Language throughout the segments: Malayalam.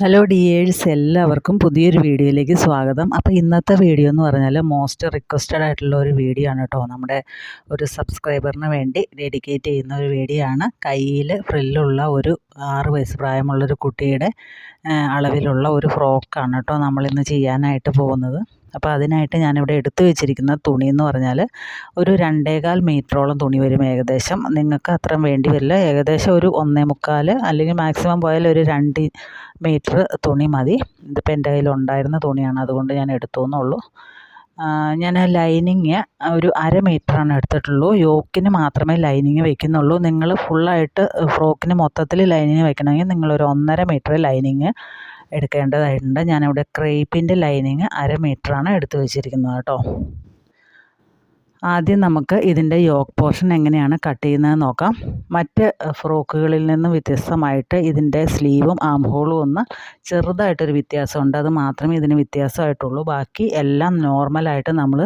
ഹലോ ഡിയേഴ്സ്, എല്ലാവർക്കും പുതിയൊരു വീഡിയോയിലേക്ക് സ്വാഗതം. അപ്പോൾ ഇന്നത്തെ വീഡിയോ എന്ന് പറഞ്ഞാൽ മോസ്റ്റ് റിക്വസ്റ്റഡ് ആയിട്ടുള്ള ഒരു വീഡിയോ ആണ് കേട്ടോ. നമ്മുടെ ഒരു സബ്സ്ക്രൈബറിന് വേണ്ടി ഡെഡിക്കേറ്റ് ചെയ്യുന്ന ഒരു വീഡിയോ ആണ്. കയ്യിൽ ഫ്രില്ലുള്ള ഒരു 6 വയസ്സ് പ്രായമുള്ളൊരു കുട്ടിയുടെ അളവിലുള്ള ഒരു ഫ്രോക്കാണ് കേട്ടോ നമ്മളിന്ന് ചെയ്യാനായിട്ട് പോകുന്നത്. അപ്പോൾ അതിനായിട്ട് ഞാനിവിടെ എടുത്തു വെച്ചിരിക്കുന്ന തുണി എന്ന് പറഞ്ഞാൽ ഒരു 2.25 മീറ്ററോളം തുണി വരും ഏകദേശം. നിങ്ങൾക്ക് അത്രയും വേണ്ടി വരില്ല, ഏകദേശം ഒരു 1.25 അല്ലെങ്കിൽ മാക്സിമം പോയാൽ ഒരു 2 മീറ്റർ തുണി മതി. ഇതിപ്പോൾ എൻ്റെ കയ്യിലുണ്ടായിരുന്ന തുണിയാണ്, അതുകൊണ്ട് ഞാൻ എടുത്തു എന്നുള്ളൂ. ഞാൻ ലൈനിങ് ഒരു 1/2 മീറ്ററാണ് എടുത്തിട്ടുള്ളൂ. യോക്കിന് മാത്രമേ ലൈനിങ് വയ്ക്കുന്നുള്ളൂ. നിങ്ങൾ ഫുള്ളായിട്ട് ഫ്രോക്കിന് മൊത്തത്തിൽ ലൈനിങ് വയ്ക്കണമെങ്കിൽ നിങ്ങളൊരു 1.5 മീറ്റർ ലൈനിങ് എടുക്കേണ്ടതായിട്ടുണ്ട്. ഞാനിവിടെ ക്രേപ്പിൻ്റെ ലൈനിങ് 1/2 മീറ്ററാണ് എടുത്തു വെച്ചിരിക്കുന്നത് കേട്ടോ. ആദ്യം നമുക്ക് ഇതിൻ്റെ യോക്ക് പോർഷൻ എങ്ങനെയാണ് കട്ട് ചെയ്യുന്നത് നോക്കാം. മറ്റ് ഫ്രോക്കുകളിൽ നിന്നും വ്യത്യസ്തമായിട്ട് ഇതിൻ്റെ സ്ലീവും ആം ഹോളും ഒന്ന് ചെറുതായിട്ടൊരു വ്യത്യാസമുണ്ട്. അത് മാത്രമേ ഇതിന് വ്യത്യാസമായിട്ടുള്ളൂ. ബാക്കി എല്ലാം നോർമലായിട്ട് നമ്മൾ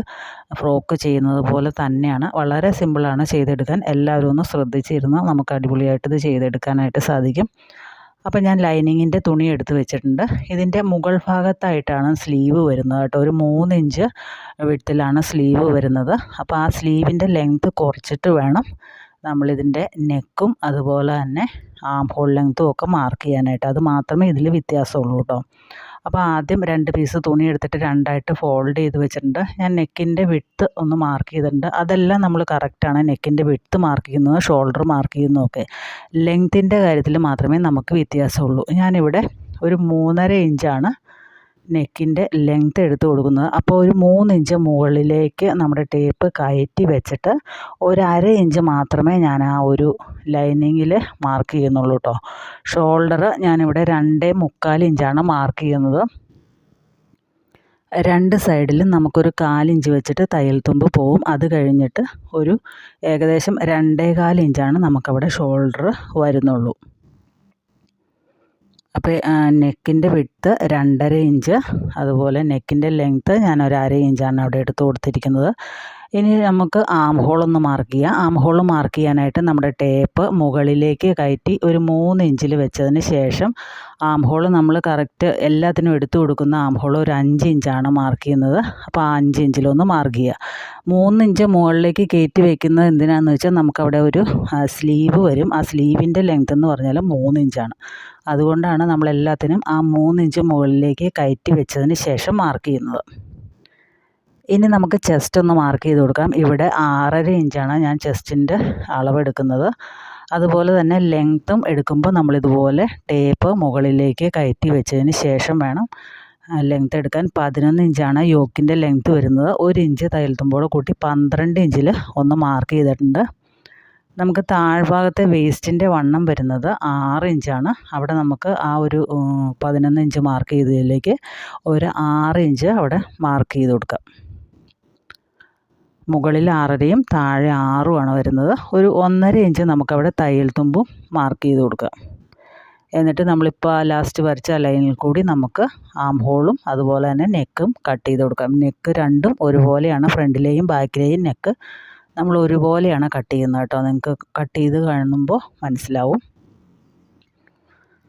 ഫ്രോക്ക് ചെയ്യുന്നത് പോലെ തന്നെയാണ്. വളരെ സിമ്പിളാണ് ചെയ്തെടുക്കാൻ. എല്ലാവരും ഒന്ന് ശ്രദ്ധിച്ചിരുന്ന് നമുക്ക് അടിപൊളിയായിട്ട് ഇത് ചെയ്തെടുക്കാനായിട്ട് സാധിക്കും. അപ്പോൾ ഞാൻ ലൈനിങ്ങിൻ്റെ തുണി എടുത്ത് വെച്ചിട്ടുണ്ട്. ഇതിൻ്റെ മുകൾ ഭാഗത്തായിട്ടാണ് സ്ലീവ് വരുന്നത് കേട്ടോ. ഒരു 3 ഇഞ്ച് വിഡ്ത്തിലാണ് സ്ലീവ് വരുന്നത്. അപ്പോൾ ആ സ്ലീവിൻ്റെ ലെങ്ത്ത് കുറച്ചിട്ട് വേണം നമ്മളിതിൻ്റെ നെക്കും അതുപോലെ തന്നെ ആം ഹോൾ ലെങ്ത്തും ഒക്കെ മാർക്ക് ചെയ്യാനായിട്ട്. അത് മാത്രമേ ഇതിൽ വ്യത്യാസമുള്ളൂ കേട്ടോ. അപ്പോൾ ആദ്യം 2 പീസ് തുണി എടുത്തിട്ട് 2ആയിട്ട് ഫോൾഡ് ചെയ്ത് വെച്ചിട്ടുണ്ട്. ഞാൻ നെക്കിൻ്റെ വിഡ്ത്ത് ഒന്ന് മാർക്ക് ചെയ്തിട്ടുണ്ട്. അതെല്ലാം നമ്മൾ കറക്റ്റാണ്. നെക്കിൻ്റെ വിഡ്ത്ത് മാർക്ക് ചെയ്യുന്നത്, ഷോൾഡർ മാർക്ക് ചെയ്യുന്നതൊക്കെ. ലെങ്ത്തിൻ്റെ കാര്യത്തിൽ മാത്രമേ നമുക്ക് വ്യത്യാസമുള്ളൂ. ഞാനിവിടെ ഒരു 3.5 ഇഞ്ചാണ് നെക്കിൻ്റെ ലെങ്ത്ത് എടുത്ത് കൊടുക്കുന്നത്. അപ്പോൾ ഒരു 3 ഇഞ്ച് മുകളിലേക്ക് നമ്മുടെ ടേപ്പ് കയറ്റി വെച്ചിട്ട് ഒരു 1/2 ഇഞ്ച് മാത്രമേ ഞാൻ ആ ഒരു ലൈനിങ്ങിൽ മാർക്ക് ചെയ്യുന്നുള്ളൂ കേട്ടോ. ഷോൾഡർ ഞാനിവിടെ 2.25 ഇഞ്ചാണ് മാർക്ക് ചെയ്യുന്നത്. 2 സൈഡിലും നമുക്കൊരു 1/4 ഇഞ്ച് വെച്ചിട്ട് തയ്യൽ തുമ്പ് പോവും. അത് കഴിഞ്ഞിട്ട് ഒരു ഏകദേശം 2.25 ഇഞ്ചാണ് നമുക്കവിടെ ഷോൾഡർ വരുന്നുള്ളൂ. അപ്പോൾ നെക്കിൻ്റെ വിഡ്ത്ത് 2.5 ഇഞ്ച്, അതുപോലെ നെക്കിൻ്റെ ലെങ്ത്ത് ഞാൻ ഒരു 1/2 ഇഞ്ചാണ് അവിടെ എടുത്ത് കൊടുത്തിരിക്കുന്നത്. ഇനി നമുക്ക് ആം ഹോൾ ഒന്ന് മാർക്ക് ചെയ്യാം. ആം ഹോൾ മാർക്ക് ചെയ്യാനായിട്ട് നമ്മുടെ ടേപ്പ് മുകളിലേക്ക് കയറ്റി ഒരു 3 ഇഞ്ചിൽ വെച്ചതിന് ശേഷം ആം ഹോൾ നമ്മൾ കറക്റ്റ് എല്ലാത്തിനും എടുത്തു കൊടുക്കുന്ന ആം ഹോൾ ഒരു 5 ഇഞ്ചാണ് മാർക്ക് ചെയ്യുന്നത്. അപ്പോൾ ആ 5 ഇഞ്ചിലൊന്ന് മാർക്ക് ചെയ്യുക. 3 ഇഞ്ച് മുകളിലേക്ക് കയറ്റി വയ്ക്കുന്നത് എന്തിനാണെന്ന് വെച്ചാൽ നമുക്കവിടെ ഒരു സ്ലീവ് വരും. ആ സ്ലീവിൻ്റെ ലെങ്ത്ത് എന്ന് പറഞ്ഞാൽ 3 ഇഞ്ചാണ്. അതുകൊണ്ടാണ് നമ്മളെല്ലാത്തിനും ആ 3 ഇഞ്ച് മുകളിലേക്ക് കയറ്റി വെച്ചതിന് ശേഷം മാർക്ക് ചെയ്യുന്നത്. ഇനി നമുക്ക് ചെസ്റ്റ് ഒന്ന് മാർക്ക് ചെയ്ത് കൊടുക്കാം. ഇവിടെ 6.5 ഇഞ്ചാണ് ഞാൻ ചെസ്റ്റിൻ്റെ അളവെടുക്കുന്നത്. അതുപോലെ തന്നെ ലെങ്ത്തും എടുക്കുമ്പോൾ നമ്മളിതുപോലെ ടേപ്പ് മുകളിലേക്ക് കയറ്റി വെച്ചതിന് ശേഷം വേണം ലെങ്ത്ത് എടുക്കാൻ. 11 ഇഞ്ചാണ് യോക്കിൻ്റെ ലെങ്ത്ത് വരുന്നത്. 1 ഇഞ്ച് തയ്യൽ തുമ്പോടെ കൂട്ടി 12 ഇഞ്ചിൽ ഒന്ന് മാർക്ക് ചെയ്തിട്ടുണ്ട്. നമുക്ക് താഴ്ഭാഗത്തെ വേസ്റ്റിൻ്റെ വണ്ണം വരുന്നത് 6 ഇഞ്ചാണ്. അവിടെ നമുക്ക് ആ ഒരു 11 ഇഞ്ച് മാർക്ക് ചെയ്തതിലേക്ക് ഒരു 6 ഇഞ്ച് അവിടെ മാർക്ക് ചെയ്ത് കൊടുക്കാം. മുകളിൽ 6.5യും താഴെ 6ഉമാണ് വരുന്നത്. ഒരു 1.5 ഇഞ്ച് നമുക്കവിടെ തയ്യൽ തുമ്പും മാർക്ക് ചെയ്ത് കൊടുക്കാം. എന്നിട്ട് നമ്മളിപ്പോൾ ലാസ്റ്റ് വരച്ച ലൈനിൽ കൂടി നമുക്ക് ആം ഹോളും അതുപോലെ തന്നെ നെക്കും കട്ട് ചെയ്ത് കൊടുക്കാം. നെക്ക് രണ്ടും ഒരുപോലെയാണ്. ഫ്രണ്ടിലെയും ബാക്കിലെയും നെക്ക് നമ്മൾ ഒരുപോലെയാണ് കട്ട് ചെയ്യുന്നത് കേട്ടോ. നിങ്ങൾക്ക് കട്ട് ചെയ്ത് കാണുമ്പോൾ മനസ്സിലാവും.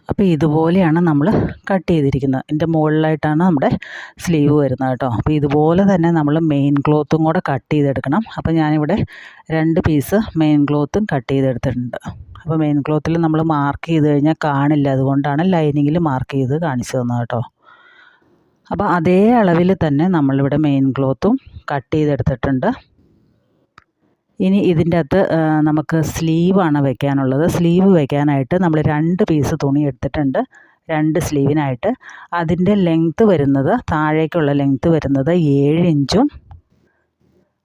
അപ്പോൾ ഇതുപോലെയാണ് നമ്മൾ കട്ട് ചെയ്തിരിക്കുന്നത്. ഇതിൻ്റെ മുകളിലായിട്ടാണ് നമ്മുടെ സ്ലീവ് വരുന്നത് കേട്ടോ. അപ്പോൾ ഇതുപോലെ തന്നെ നമ്മൾ മെയിൻ ക്ലോത്തും കൂടെ കട്ട് ചെയ്തെടുക്കണം. അപ്പോൾ ഞാനിവിടെ 2 പീസ് മെയിൻ ക്ലോത്തും കട്ട് ചെയ്തെടുത്തിട്ടുണ്ട്. അപ്പോൾ മെയിൻ ക്ലോത്തിൽ നമ്മൾ മാർക്ക് ചെയ്ത് കഴിഞ്ഞാൽ കാണില്ല, അതുകൊണ്ടാണ് ലൈനിങ്ങിൽ മാർക്ക് ചെയ്ത് കാണിച്ചു തന്നത് കേട്ടോ. അപ്പോൾ അതേ അളവിൽ തന്നെ നമ്മളിവിടെ മെയിൻ ക്ലോത്തും കട്ട് ചെയ്തെടുത്തിട്ടുണ്ട്. ഇനി ഇതിൻ്റെ അകത്ത് നമുക്ക് സ്ലീവാണ് വെക്കാനുള്ളത്. സ്ലീവ് വെക്കാനായിട്ട് നമ്മൾ 2 പീസ് തുണി എടുത്തിട്ടുണ്ട് 2 സ്ലീവിനായിട്ട്. അതിൻ്റെ ലെങ്ത്ത് വരുന്നത്, താഴേക്കുള്ള ലെങ്ത്ത് വരുന്നത് 7 ഇഞ്ചും,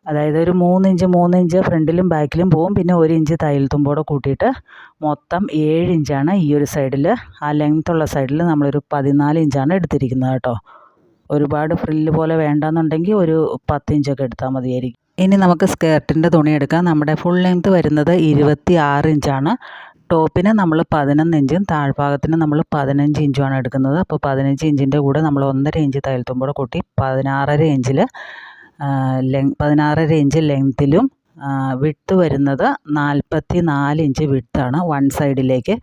അതായത് ഒരു 3 ഇഞ്ച് ഫ്രണ്ടിലും ബാക്കിലും പോവും. പിന്നെ 1 ഇഞ്ച് തയ്യൽ തുമ്പോടെ കൂട്ടിയിട്ട് മൊത്തം 7 ഇഞ്ചാണ് ഈ ഒരു സൈഡിൽ. ആ ലെങ്ത്തുള്ള സൈഡിൽ നമ്മളൊരു 14 ഇഞ്ചാണ് എടുത്തിരിക്കുന്നത് കേട്ടോ. ഒരുപാട് ഫ്രില്ല് പോലെ വേണ്ടാന്നുണ്ടെങ്കിൽ ഒരു 10 ഇഞ്ചൊക്കെ എടുത്താൽ മതിയായിരിക്കും. ഇനി നമുക്ക് സ്കേർട്ടിൻ്റെ തുണി എടുക്കാം. നമ്മുടെ ഫുൾ ലെങ്ത്ത് വരുന്നത് 26 ഇഞ്ചാണ്. ടോപ്പിന് നമ്മൾ 11 ഇഞ്ചും താഴ്ഭാഗത്തിന് നമ്മൾ 15 ഇഞ്ചുമാണ് എടുക്കുന്നത്. അപ്പോൾ 15 ഇഞ്ചിൻ്റെ കൂടെ നമ്മൾ 1.5 ഇഞ്ച് തയ്യൽ തുമ്പോടെ കൂട്ടി 16.5 ഇഞ്ച് ലെങ്ത്തിലും വിഡ്ത്ത് വരുന്നത് 44 ഇഞ്ച് വിഡ്ത്താണ് വൺ സൈഡിലേക്ക്.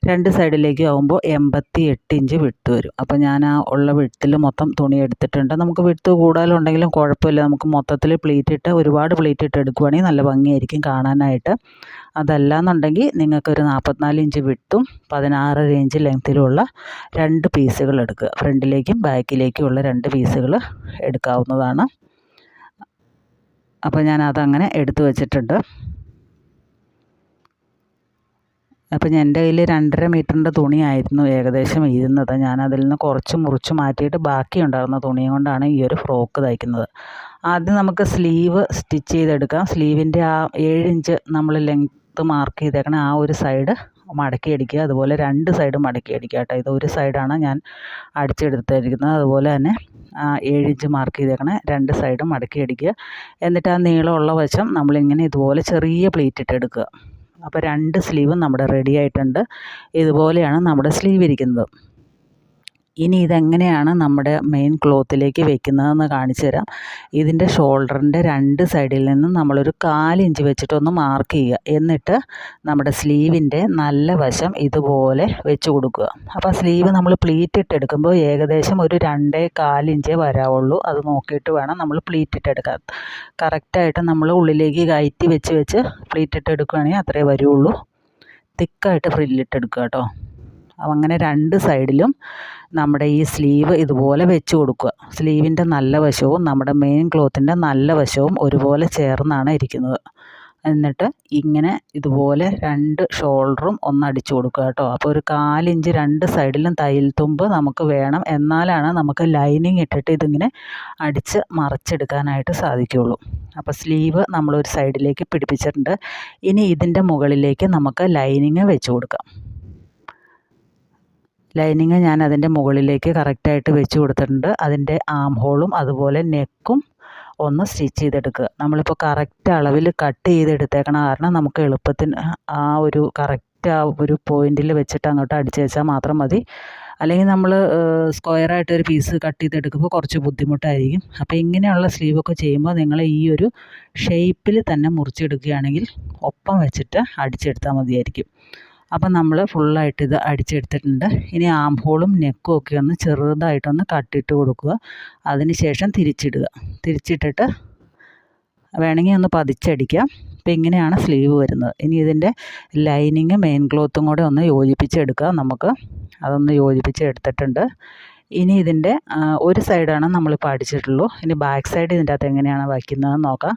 2 സൈഡിലേക്ക് ആകുമ്പോൾ 88 ഇഞ്ച് വിഡ്ത്ത് വരും. അപ്പോൾ ഞാൻ ആ ഉള്ള വിഡ്ത്തിൽ മൊത്തം തുണി എടുത്തിട്ടുണ്ട്. നമുക്ക് വിഡ്ത്ത് കൂടുതലുണ്ടെങ്കിലും കുഴപ്പമില്ല. നമുക്ക് മൊത്തത്തിൽ പ്ലീറ്റ് ഇട്ട് ഒരുപാട് പ്ലീറ്റ് ഇട്ട് എടുക്കുവാണെങ്കിൽ നല്ല ഭംഗിയായിരിക്കും കാണാനായിട്ട്. അതല്ലാന്നുണ്ടെങ്കിൽ നിങ്ങൾക്കൊരു 44 ഇഞ്ച് വിഡ്ത്തും 16 ഇഞ്ച് ലെങ്ത്തിലുള്ള 2 പീസുകൾ എടുക്കുക. ഫ്രണ്ടിലേക്കും ബാക്കിലേക്കും ഉള്ള 2 പീസുകൾ എടുക്കാവുന്നതാണ്. അപ്പോൾ ഞാൻ അതങ്ങനെ എടുത്തു വച്ചിട്ടുണ്ട്. അപ്പം എൻ്റെ കയ്യിൽ 2.5 മീറ്ററിൻ്റെ തുണിയായിരുന്നു ഏകദേശം ഇരുന്നത്. ഞാനതിൽ നിന്ന് കുറച്ച് മുറിച്ച് മാറ്റിയിട്ട് ബാക്കി ഉണ്ടായിരുന്ന തുണിയും കൊണ്ടാണ് ഈ ഒരു ഫ്രോക്ക് തയ്ക്കുന്നത്. ആദ്യം നമുക്ക് സ്ലീവ് സ്റ്റിച്ച് ചെയ്തെടുക്കാം. സ്ലീവിൻ്റെ ആ 7 ഇഞ്ച് നമ്മൾ ലെങ്ത്ത് മാർക്ക് ചെയ്തേക്കണ ആ ഒരു സൈഡ് മടക്കി അടിക്കുക. അതുപോലെ 2 സൈഡും മടക്കി അടിക്കുക കേട്ടോ. ഇത് ഒരു സൈഡാണ് ഞാൻ അടിച്ചെടുത്തിരിക്കുന്നത്. അതുപോലെ തന്നെ 7 ഇഞ്ച് മാർക്ക് ചെയ്തേക്കണ 2 സൈഡും മടക്കി അടിക്കുക. എന്നിട്ട് ആ നീളമുള്ള വശം നമ്മളിങ്ങനെ ഇതുപോലെ ചെറിയ പ്ലീറ്റ് ഇട്ടെടുക്കുക. അപ്പോൾ 2 സ്ലീവും നമ്മുടെ റെഡി ആയിട്ടുണ്ട്. ഇതുപോലെയാണ് നമ്മുടെ സ്ലീവ് ഇരിക്കുന്നത്. ഇനി ഇതെങ്ങനെയാണ് നമ്മുടെ മെയിൻ ക്ലോത്തിലേക്ക് വെക്കുന്നതെന്ന് കാണിച്ചു തരാം. ഇതിൻ്റെ ഷോൾഡറിൻ്റെ 2 സൈഡിൽ നിന്നും നമ്മളൊരു 4 ഇഞ്ച് വെച്ചിട്ടൊന്ന് മാർക്ക് ചെയ്യുക. എന്നിട്ട് നമ്മുടെ സ്ലീവിൻ്റെ നല്ല വശം ഇതുപോലെ വെച്ച് കൊടുക്കുക. അപ്പോൾ സ്ലീവ് നമ്മൾ പ്ലീറ്റ് ഇട്ടെടുക്കുമ്പോൾ ഏകദേശം ഒരു 2.25 ഇഞ്ചേ വരാവുള്ളൂ. അത് നോക്കിയിട്ട് വേണം നമ്മൾ പ്ലീറ്റ് ഇട്ടെടുക്കാൻ. കറക്റ്റായിട്ട് നമ്മൾ ഉള്ളിലേക്ക് കയറ്റി വെച്ച് പ്ലീറ്റ് ഇട്ടെടുക്കുകയാണെങ്കിൽ അത്രേ വരുള്ളൂ. തിക്കായിട്ട് ഫ്രില്ലിട്ടെടുക്കുക കേട്ടോ. അങ്ങനെ 2 സൈഡിലും നമ്മുടെ ഈ സ്ലീവ് ഇതുപോലെ വെച്ച് കൊടുക്കുക. സ്ലീവിൻ്റെ നല്ല വശവും നമ്മുടെ മെയിൻ ക്ലോത്തിൻ്റെ നല്ല വശവും ഒരുപോലെ ചേർന്നാണ് ഇരിക്കുന്നത്. എന്നിട്ട് ഇങ്ങനെ ഇതുപോലെ 2 ഷോൾഡറും ഒന്ന് അടിച്ചു കൊടുക്കുക കേട്ടോ. അപ്പോൾ ഒരു 4 ഇഞ്ച് 2 സൈഡിലും തയ്യൽ തുമ്പ് നമുക്ക് വേണം. എന്നാലാണ് നമുക്ക് ലൈനിങ് ഇട്ടിട്ട് ഇതിങ്ങനെ അടിച്ച് മറിച്ചെടുക്കാനായിട്ട് സാധിക്കുകയുള്ളൂ. അപ്പോൾ സ്ലീവ് നമ്മളൊരു സൈഡിലേക്ക് പിടിപ്പിച്ചിട്ടുണ്ട്. ഇനി ഇതിൻ്റെ മുകളിലേക്ക് നമുക്ക് ലൈനിങ് വെച്ച് കൊടുക്കാം. ലൈനിങ് ഞാൻ അതിൻ്റെ മുകളിലേക്ക് കറക്റ്റായിട്ട് വെച്ച് കൊടുത്തിട്ടുണ്ട്. അതിൻ്റെ ആം ഹോളും അതുപോലെ നെക്കും ഒന്ന് സ്റ്റിച്ച് ചെയ്തെടുക്കുക. നമ്മളിപ്പോൾ കറക്റ്റ് അളവിൽ കട്ട് ചെയ്തെടുത്തേക്കണ കാരണം നമുക്ക് എളുപ്പത്തിന് ആ ഒരു കറക്റ്റ് ആ ഒരു പോയിൻറ്റിൽ വെച്ചിട്ട് അങ്ങോട്ട് അടിച്ച് വെച്ചാൽ മാത്രം മതി. അല്ലെങ്കിൽ നമ്മൾ സ്ക്വയറായിട്ടൊരു പീസ് കട്ട് ചെയ്തെടുക്കുമ്പോൾ കുറച്ച് ബുദ്ധിമുട്ടായിരിക്കും. അപ്പോൾ ഇങ്ങനെയുള്ള സ്ലീവൊക്കെ ചെയ്യുമ്പോൾ നിങ്ങൾ ഈ ഒരു ഷേപ്പിൽ തന്നെ മുറിച്ചെടുക്കുകയാണെങ്കിൽ ഒപ്പം വെച്ചിട്ട് അടിച്ചെടുത്താൽ മതിയായിരിക്കും. അപ്പം നമ്മൾ ഫുള്ളായിട്ട് ഇത് അടിച്ചെടുത്തിട്ടുണ്ട്. ഇനി ആം ഹോളും നെക്കും ഒക്കെ ഒന്ന് ചെറുതായിട്ടൊന്ന് കട്ടിട്ട് കൊടുക്കുക. അതിന് ശേഷം തിരിച്ചിടുക. തിരിച്ചിട്ടിട്ട് വേണമെങ്കിൽ ഒന്ന് പതിച്ചടിക്കാം. അപ്പോൾ ഇങ്ങനെയാണ് സ്ലീവ് വരുന്നത്. ഇനി ഇതിൻ്റെ ലൈനിങ് മെയിൻ ക്ലോത്തും കൂടെ ഒന്ന് യോജിപ്പിച്ചെടുക്കുക. നമുക്ക് അതൊന്ന് യോജിപ്പിച്ചെടുത്തിട്ടുണ്ട്. ഇനി ഇതിൻ്റെ ഒരു സൈഡാണ് നമ്മളിപ്പോൾ അടിച്ചിട്ടുള്ളൂ. ഇനി ബാക്ക് സൈഡ് ഇതിൻ്റെ അകത്ത് എങ്ങനെയാണ് വയ്ക്കുന്നതെന്ന് നോക്കാം.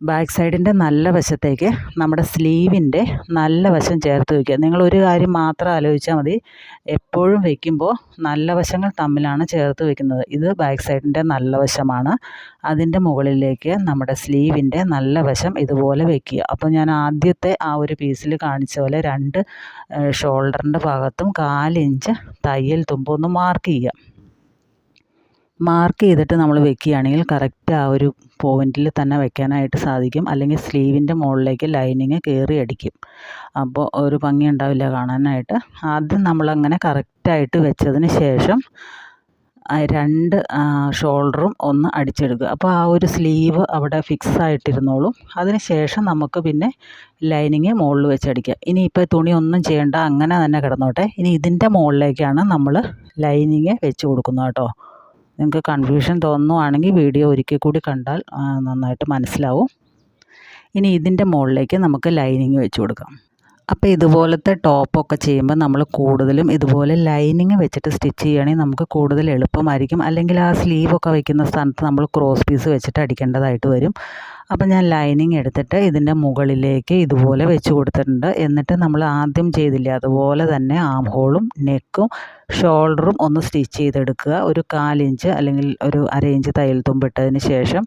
ബാക്ക് സൈഡിൻ്റെ നല്ല വശത്തേക്ക് നമ്മുടെ സ്ലീവിൻ്റെ നല്ല വശം ചേർത്ത് വയ്ക്കുക. നിങ്ങളൊരു കാര്യം മാത്രം ആലോചിച്ചാൽ മതി. എപ്പോഴും വയ്ക്കുമ്പോൾ നല്ല വശങ്ങൾ തമ്മിലാണ് ചേർത്ത് വയ്ക്കുന്നത്. ഇത് ബാക്ക് സൈഡിൻ്റെ നല്ല വശമാണ്. അതിൻ്റെ മുകളിലേക്ക് നമ്മുടെ സ്ലീവിൻ്റെ നല്ല വശം ഇതുപോലെ വയ്ക്കുക. അപ്പോൾ ഞാൻ ആദ്യത്തെ ആ ഒരു പീസിൽ കാണിച്ച പോലെ 2 ഷോൾഡറിൻ്റെ ഭാഗത്തും 4 ഇഞ്ച് തയ്യൽ തുമ്പൊന്ന് മാർക്ക് ചെയ്യുക. മാർക്ക് ചെയ്തിട്ട് നമ്മൾ വെക്കുകയാണെങ്കിൽ കറക്റ്റ് ആ ഒരു പോയിൻറ്റിൽ തന്നെ വെക്കാനായിട്ട് സാധിക്കും. അല്ലെങ്കിൽ സ്ലീവിൻ്റെ മുകളിലേക്ക് ലൈനിങ് കയറി അടിക്കും. അപ്പോൾ ഒരു ഭംഗി ഉണ്ടാവില്ല കാണാനായിട്ട്. ആദ്യം നമ്മളങ്ങനെ കറക്റ്റായിട്ട് വെച്ചതിന് ശേഷം 2 ഷോൾഡറും ഒന്ന് അടിച്ചെടുക്കുക. അപ്പോൾ ആ ഒരു സ്ലീവ് അവിടെ ഫിക്സ് ആയിട്ടിരുന്നോളും. അതിന് ശേഷം നമുക്ക് പിന്നെ ലൈനിങ് മുകളിൽ വെച്ചടിക്കുക. ഇനിയിപ്പോൾ തുണി ഒന്നും ചെയ്യേണ്ട, അങ്ങനെ തന്നെ കിടന്നോട്ടെ. ഇനി ഇതിൻ്റെ മുകളിലേക്കാണ് നമ്മൾ ലൈനിങ് വെച്ച് കൊടുക്കുന്നത് കേട്ടോ. നിങ്ങൾക്ക് കൺഫ്യൂഷൻ തോന്നുവാണെങ്കിൽ വീഡിയോ ഒരിക്കൽ കൂടി കണ്ടാൽ നന്നായിട്ട് മനസ്സിലാവും. ഇനി ഇതിൻ്റെ മുകളിലേക്ക് നമുക്ക് ലൈനിങ് വെച്ച് കൊടുക്കാം. അപ്പോൾ ഇതുപോലത്തെ ടോപ്പൊക്കെ ചെയ്യുമ്പോൾ നമ്മൾ കൂടുതലും ഇതുപോലെ ലൈനിങ് വെച്ചിട്ട് സ്റ്റിച്ച് ചെയ്യുകയാണെങ്കിൽ നമുക്ക് കൂടുതൽ എളുപ്പമായിരിക്കും. അല്ലെങ്കിൽ ആ സ്ലീവൊക്കെ വയ്ക്കുന്ന സ്ഥാനത്ത് നമ്മൾ ക്രോസ് പീസ് വെച്ചിട്ട് അടിക്കേണ്ടതായിട്ട് വരും. അപ്പോൾ ഞാൻ ലൈനിങ് എടുത്തിട്ട് ഇതിൻ്റെ മുകളിലേക്ക് ഇതുപോലെ വെച്ച് കൊടുത്തിട്ടുണ്ട്. എന്നിട്ട് നമ്മൾ ആദ്യം ചെയ്തില്ലേ അതുപോലെ തന്നെ ആം ഹോളും നെക്കും ഷോൾഡറും ഒന്ന് സ്റ്റിച്ച് ചെയ്തെടുക്കുക. ഒരു 4 ഇഞ്ച് അല്ലെങ്കിൽ ഒരു 1/2 ഇഞ്ച് തയ്യൽ തുമ്പിട്ടതിന് ശേഷം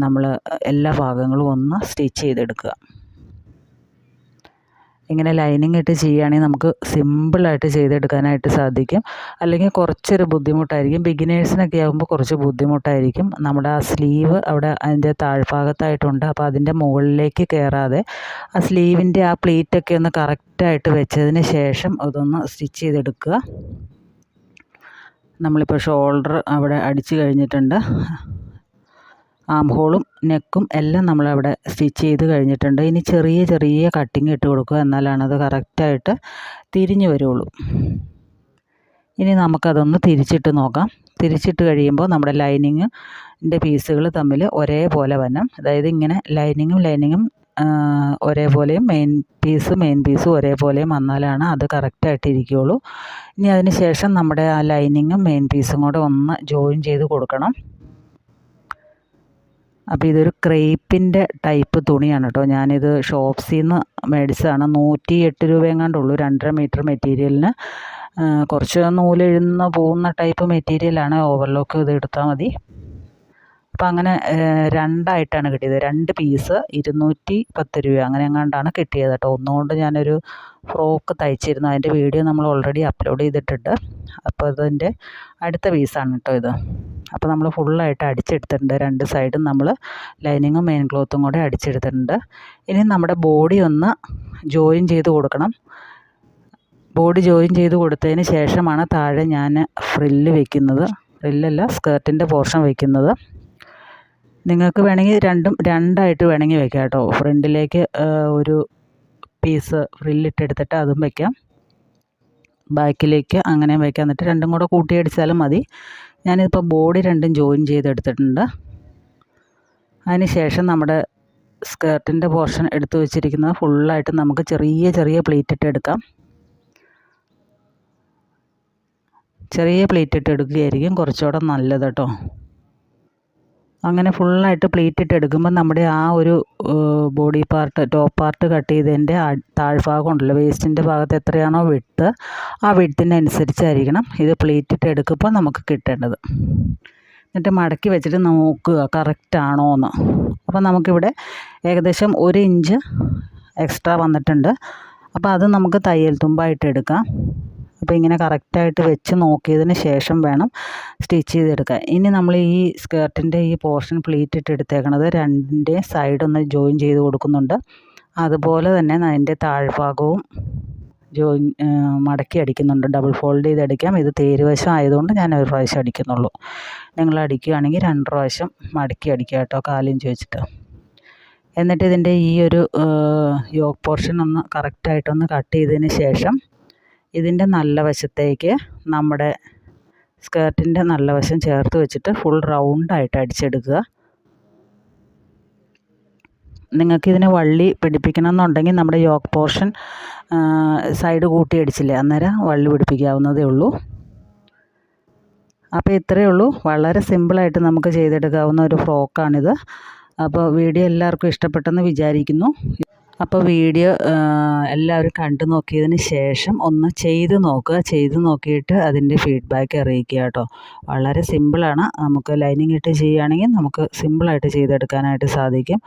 നമ്മൾ എല്ലാ ഭാഗങ്ങളും ഒന്ന് സ്റ്റിച്ച് ചെയ്തെടുക്കുക. ഇങ്ങനെ ലൈനിങ് ഇട്ട് ചെയ്യുകയാണെങ്കിൽ നമുക്ക് സിമ്പിളായിട്ട് ചെയ്തെടുക്കാനായിട്ട് സാധിക്കും. അല്ലെങ്കിൽ കുറച്ചൊരു ബുദ്ധിമുട്ടായിരിക്കും. ബിഗിനേഴ്സിനൊക്കെ ആകുമ്പോൾ കുറച്ച് ബുദ്ധിമുട്ടായിരിക്കും. നമ്മുടെ ആ സ്ലീവ് അവിടെ അതിൻ്റെ താഴ്ഭാഗത്തായിട്ടുണ്ട്. അപ്പോൾ അതിൻ്റെ മുകളിലേക്ക് കയറാതെ ആ സ്ലീവിൻ്റെ ആ പ്ലീറ്റൊക്കെ ഒന്ന് കറക്റ്റായിട്ട് വെച്ചതിന് ശേഷം അതൊന്ന് സ്റ്റിച്ച് ചെയ്തെടുക്കുക. നമ്മളിപ്പോൾ ഷോൾഡർ അവിടെ അടിച്ചു കഴിഞ്ഞിട്ടുണ്ട്. ആം ഹോളും നെക്കും എല്ലാം നമ്മളവിടെ സ്റ്റിച്ച് ചെയ്ത് കഴിഞ്ഞിട്ടുണ്ട്. ഇനി ചെറിയ ചെറിയ കട്ടിങ് ഇട്ട് കൊടുക്കുക, എന്നാലാണത് കറക്റ്റായിട്ട് തിരിഞ്ഞു വരുള്ളൂ. ഇനി നമുക്കതൊന്ന് തിരിച്ചിട്ട് നോക്കാം. തിരിച്ചിട്ട് കഴിയുമ്പോൾ നമ്മുടെ ലൈനിങ്ങിൻ്റെ പീസുകൾ തമ്മിൽ ഒരേപോലെ വരണം. അതായത് ഇങ്ങനെ ലൈനിങ്ങും ഒരേപോലെയും മെയിൻ പീസും ഒരേപോലെയും വന്നാലാണ് അത് കറക്റ്റായിട്ട് ഇരിക്കുകയുള്ളൂ. ഇനി അതിന് ശേഷം നമ്മുടെ ആ ലൈനിങ്ങും മെയിൻ പീസും കൂടെ ഒന്ന് ജോയിൻ ചെയ്ത് കൊടുക്കണം. അപ്പോൾ ഇതൊരു ക്രേപ്പിൻ്റെ ടൈപ്പ് തുണിയാണ് കേട്ടോ. ഞാനിത് ഷോപ്സിൽ നിന്ന് മേടിച്ചതാണ്. 108 രൂപ എങ്ങാണ്ടുള്ളൂ 2.5 മീറ്റർ മെറ്റീരിയലിന്. കുറച്ച് നൂലെഴുന്ന പോകുന്ന ടൈപ്പ് മെറ്റീരിയലാണ്. ഓവർലോക്ക് ഇത് എടുത്താൽ മതി. അപ്പോൾ അങ്ങനെ 2ആയിട്ടാണ് കിട്ടിയത്. 2 പീസ് 210 രൂപ അങ്ങനെ എങ്ങാണ്ടാണ് കിട്ടിയത് കേട്ടോ. ഒന്നുകൊണ്ട് ഞാനൊരു ഫ്രോക്ക് തയ്ച്ചിരുന്നു. അതിൻ്റെ വീഡിയോ നമ്മൾ ഓൾറെഡി അപ്ലോഡ് ചെയ്തിട്ടുണ്ട്. അപ്പോൾ അതിൻ്റെ അടുത്ത പീസാണ് കേട്ടോ ഇത്. അപ്പോൾ നമ്മൾ ഫുള്ളായിട്ട് അടിച്ചെടുത്തിട്ടുണ്ട്. 2 സൈഡും നമ്മൾ ലൈനിങ്ങും മെയിൻ ക്ലോത്തും കൂടെ അടിച്ചെടുത്തിട്ടുണ്ട്. ഇനി നമ്മുടെ ബോഡി ഒന്ന് ജോയിൻ ചെയ്ത് കൊടുക്കണം. ബോഡി ജോയിൻ ചെയ്ത് കൊടുത്തതിന് ശേഷമാണ് താഴെ ഞാൻ ഫ്രില്ല് വയ്ക്കുന്നത്. ഫ്രില്ലല്ല, സ്കേർട്ടിൻ്റെ പോർഷൻ വയ്ക്കുന്നത്. നിങ്ങൾക്ക് വേണമെങ്കിൽ 2ആയിട്ട് വേണമെങ്കിൽ വെക്കാം കേട്ടോ. ഫ്രണ്ടിലേക്ക് ഒരു പീസ് ഫ്രില്ലിട്ടെടുത്തിട്ട് അതും വയ്ക്കാം, ബാക്കിലേക്ക് അങ്ങനെയും വയ്ക്കാം. എന്നിട്ട് രണ്ടും കൂടെ കൂട്ടിയടിച്ചാലും മതി. ഞാനിപ്പോൾ ബോഡി 2ഉം ജോയിൻ ചെയ്തെടുത്തിട്ടുണ്ട്. അതിന് ശേഷം നമ്മുടെ സ്കേർട്ടിൻ്റെ പോർഷൻ എടുത്ത് വെച്ചിരിക്കുന്നത് ഫുള്ളായിട്ട് നമുക്ക് ചെറിയ ചെറിയ പ്ലീറ്റ് ഇട്ടെടുക്കാം. ചെറിയ പ്ലീറ്റ് ഇട്ടെടുക്കുകയായിരിക്കും കുറച്ചുകൂടെ നല്ലത് കേട്ടോ. അങ്ങനെ ഫുള്ളായിട്ട് പ്ലീറ്റ് ഇട്ടെടുക്കുമ്പോൾ നമ്മുടെ ആ ഒരു body part, top part cut ചെയ്തതിൻ്റെ താഴ്ഭാഗം ഉണ്ടല്ലോ, വേസ്റ്റിൻ്റെ ഭാഗത്ത് എത്രയാണോ വിഡ്ത്ത്, ആ വിഡ്ത്തിനനുസരിച്ചായിരിക്കണം ഇത് പ്ലീറ്റ് ഇട്ടെടുക്കുമ്പോൾ നമുക്ക് കിട്ടേണ്ടത്. എന്നിട്ട് മടക്കി വെച്ചിട്ട് നോക്കുക കറക്റ്റാണോ എന്ന്. അപ്പോൾ നമുക്കിവിടെ ഏകദേശം 1 ഇഞ്ച് എക്സ്ട്രാ വന്നിട്ടുണ്ട്. അപ്പോൾ അത് നമുക്ക് തയ്യൽ തുമ്പായിട്ട് എടുക്കാം. അപ്പോൾ ഇങ്ങനെ കറക്റ്റായിട്ട് വെച്ച് നോക്കിയതിന് ശേഷം വേണം സ്റ്റിച്ച് ചെയ്തെടുക്കാൻ. ഇനി നമ്മൾ ഈ സ്കേർട്ടിൻ്റെ ഈ പോർഷൻ പ്ലീറ്റ് ഇട്ടെടുത്തേക്കണത് 2ൻ്റെ സൈഡൊന്ന് ജോയിൻ ചെയ്ത് കൊടുക്കുന്നുണ്ട്. അതുപോലെ തന്നെ അതിൻ്റെ താഴ്ഭാഗവും മടക്കി അടിക്കുന്നുണ്ട്. ഡബിൾ ഫോൾഡ് ചെയ്ത് അടിക്കാം. ഇത് തേരുവശം ആയതുകൊണ്ട് ഞാൻ ഒരു പ്രാവശ്യം അടിക്കുന്നുള്ളൂ. നിങ്ങൾ അടിക്കുകയാണെങ്കിൽ 2 പ്രാവശ്യം മടക്കി അടിക്കുക കേട്ടോ, 4 ഇഞ്ച് വെച്ചിട്ട്. എന്നിട്ട് ഇതിൻ്റെ ഈ ഒരു യോക്ക് പോർഷൻ ഒന്ന് കറക്റ്റായിട്ടൊന്ന് കട്ട് ചെയ്തതിന് ശേഷം ഇതിൻ്റെ നല്ല വശത്തേക്ക് നമ്മുടെ സ്കേർട്ടിൻ്റെ നല്ല വശം ചേർത്ത് വെച്ചിട്ട് ഫുൾ റൗണ്ടായിട്ട് അടിച്ചെടുക്കുക. നിങ്ങൾക്കിതിനെ വള്ളി പിടിപ്പിക്കണം എന്നുണ്ടെങ്കിൽ നമ്മുടെ യോക്ക് പോർഷൻ സൈഡ് കൂട്ടി അടിച്ചില്ലേ, അന്നേരം വള്ളി പിടിപ്പിക്കാവുന്നതേ ഉള്ളൂ. അപ്പോൾ ഇത്രയേ ഉള്ളൂ. വളരെ സിമ്പിളായിട്ട് നമുക്ക് ചെയ്തെടുക്കാവുന്ന ഒരു ഫ്രോക്കാണിത്. അപ്പോൾ വീഡിയോ എല്ലാവർക്കും ഇഷ്ടപ്പെട്ടെന്ന് വിചാരിക്കുന്നു. അപ്പോൾ വീഡിയോ എല്ലാവരും കണ്ടു നോക്കിയതിന് ശേഷം ഒന്ന് ചെയ്ത് നോക്കുക. ചെയ്ത് നോക്കിയിട്ട് അതിൻ്റെ ഫീഡ്ബാക്ക് അറിയിക്കുക കേട്ടോ. വളരെ സിമ്പിളാണ്. നമുക്ക് ലൈനിങ് ഇട്ട് ചെയ്യുകയാണെങ്കിൽ നമുക്ക് സിമ്പിളായിട്ട് ചെയ്തെടുക്കാനായിട്ട് സാധിക്കും.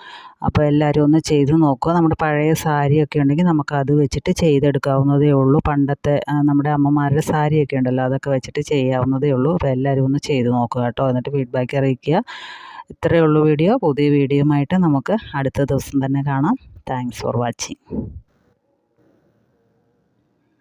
അപ്പോൾ എല്ലാവരും ഒന്ന് ചെയ്ത് നോക്കുക. നമ്മുടെ പഴയ സാരിയൊക്കെ ഉണ്ടെങ്കിൽ നമുക്ക് അത് വെച്ചിട്ട് ചെയ്തെടുക്കാവുന്നതേ ഉള്ളൂ. പണ്ടത്തെ നമ്മുടെ അമ്മമാരുടെ സാരിയൊക്കെ ഉണ്ടല്ലോ, അതൊക്കെ വെച്ചിട്ട് ചെയ്യാവുന്നതേ ഉള്ളൂ. അപ്പോൾ എല്ലാവരും ഒന്ന് ചെയ്ത് നോക്കുക കേട്ടോ. എന്നിട്ട് ഫീഡ്ബാക്ക് അറിയിക്കുക. ഇത്രയേ ഉള്ളൂ വീഡിയോ. പുതിയ വീഡിയോയുമായിട്ട് നമുക്ക് അടുത്ത ദിവസം തന്നെ കാണാം. Thanks for watching.